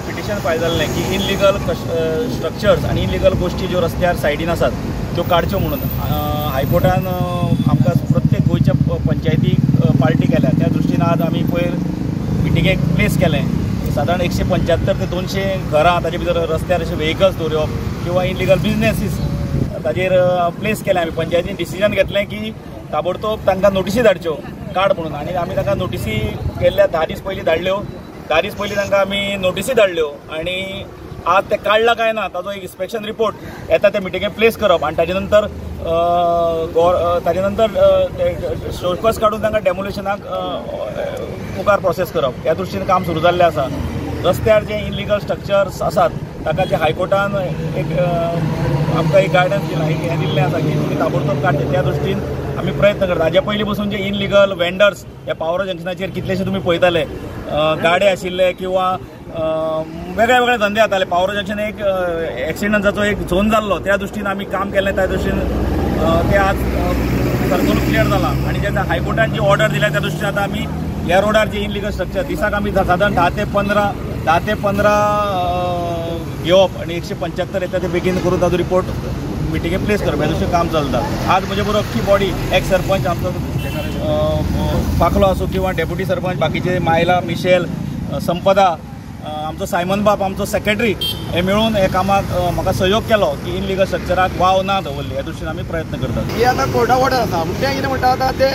Petition file जाल्लें की illegal structures आनी इनलिगल गोष्टी ज्यो रस्त्यार सायडीन आसात त्यो काडच्यो म्हणून हायकोर्टान आमकां प्रत्येक गोंयच्या पंचायतीक पार्टी केल्या। त्या दृश्टीन आज आमी पयर मिटिंगेक प्लेस केलें। साधारण 175 ते 200 घरां ताजे भितर रस्त्यार अशे व्हेकल्स दवरप किंवा इनलिगल बिजनेसीस ताजेर प्लेस केले। आमी पंचायतीन डिसिजन घेतलें की ताबडतोब तांकां नोटिसी धाडच्यो काड म्हणून आनी आमी तांकां नोटिसी केल्ल्या 10 दीस पयलीं धाडल्यो। 10 दीस पयलीं तांकां आमी नोटिसी धाडल्यो आनी आज ते काडला काय ना ताजो एक इन्स्पेक्शन रिपोर्ट येता ते मिटिंगेक प्लेस करप आनी ताजे नंतर शोकस काडून तांकां डेमोलिशनाक मुखार प्रोसेस करप ह्या दृश्टीन काम सुरू जाल्लें आसा। रस्त्यार जे इनलिगल स्ट्रक्चर्स आसात ताका जे हायकोर्टान एक आमकां एक गायडन्स दिला हें दिल्लें आसा की तुमी ताबडतोब काडचे त्या दृश्टीन आमी प्रयत्न करता। हाज्या पयलीं पसून जे इनलिगल वेंडर्स ह्या पावर जंक्शनाचेर कितलेशे तुमी पळयताले गाडे आशिल्ले किंवा वेगळे वेगळे धंदे जाताले। पावर जंक्शन एक एक्सिडंटाचो एक झोन जाल्लो त्या दृश्टीन आमी काम केलें त्या दृश्टीन ते आज सर्कल क्लियर जाला आनी जेन्ना हायकोर्टान जी ऑर्डर दिल्या त्या दृश्टीन आतां आमी ह्या रोडार जे इनलिगल स्ट्रक्चर दिसाक आमी साधारण 10 ते 15 घेवप आनी 175 येता ते बेगीन करून ताजो रिपोर्ट मिटिंगे प्लेस करप ह्या दृश्टीन काम चलता। आज म्हजे बरोबर अख्खी बॉडी एक सरपंच आमचो पाखलो आसूं किंवा डेप्युटी सरपंच बाकीचे मायला मिशेल संपदा आमचो सायमन बाब आमचो सेक्रेटरी हे मेळून हे कामाक म्हाका सहयोग केलो की इनलिगल स्ट्रक्चराक वाव ना दवरली ह्या दृश्टीन आमी प्रयत्न करतात। ही आतां कोर्टा ऑर्डर आसा म्हणजे कितें म्हणटा आतां ते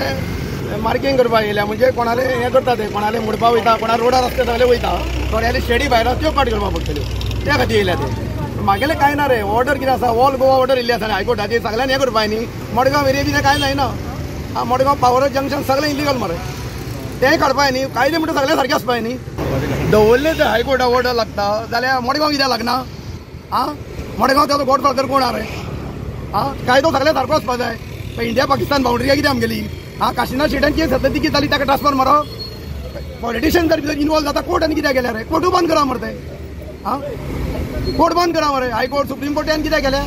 मार्किंग करपाक येयल्या म्हणजे कोणाले हें करता ते कोणाले मुडपा वयता कोणा रोडार रस्ते सगळे वयता थोड्याले शेडी भायर त्यो कट करपाक पडटल्यो त्या खातीर येयल्या ते म्हागेले कांय ना रे ऑर्डर कितें आसा ऑल गोवा ऑर्डर येयल्ली आसा हायकोर्टाची सगळ्यांनी हें करपाक न्ही मडगांव एरिया बी कांय जायना मडगांव पावर जंक्शन सगळें इलिगल मरे तेंय काडपाक न्ही कायदे म्हणटा सगळें सारकें आसपाक न्ही दवरले ते हायकोर्टा ऑर्डर लागता जाल्यार मडगांव कित्याक लागना मडगांव त्याचो गॉडफादर कोण रे कायदो सगळें सारको आसपाक जाय। इंडिया पाकिस्तान बाउंड्री कितें आमगेली काशिनाथ शेटांची सद्या ती जाली ताका ट्रान्सफर मारो पॉलिटिशियन जर भितर इनवॉल्व जाता कोर्ट आनी कित्याक गेल्या रे कोर्टू बंद करा मरे ते कोर्ट बंद करा मरे हायकोर्ट सुप्रीम कोर्टान कित्याक गेल्या